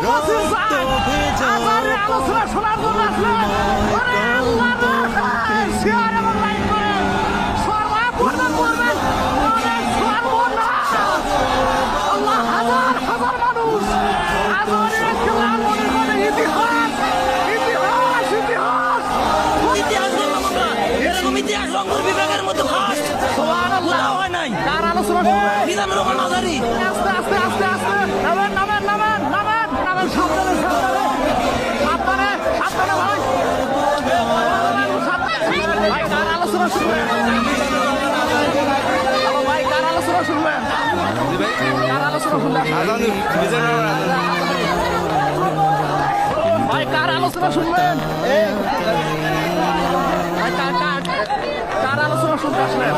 মসজিদ যায় আজানের আলোচনা শোনার জন্য আসলেন ওরে আল্লাহ শেয়ার এবং লাইক করে সর্বপ্রথম করবেন ওরে সর্বনাশ আল্লাহ হাজার হাজার মানুষ আজানের খেলার মনে করে ইতিহাস ইতিহাস ইতিহাস ইতিহাস বললাম আমরা এরকম ইতিহাস রংপুর বিভাগের মধ্যে ফার্স্ট সুবহানাল্লাহ হয় নাই কার আলোচনা শুনবেন মিজানুর রহমান মাঝারি আস্তে আস্তে আস্তে আস্তে নামেন নামেন নামেন নামেন নামেন সাবধানে সাবধানে সাবধানে সাবধানে ভাই ভাই কার আলোচনা শুনবেন হ্যালো ভাই কার আলোচনা শুনবেন কার আলোচনা শুনবেন ভাই কার আলোচনা শুনবেন ভাই কার আলোচনা শুনতে আসলেন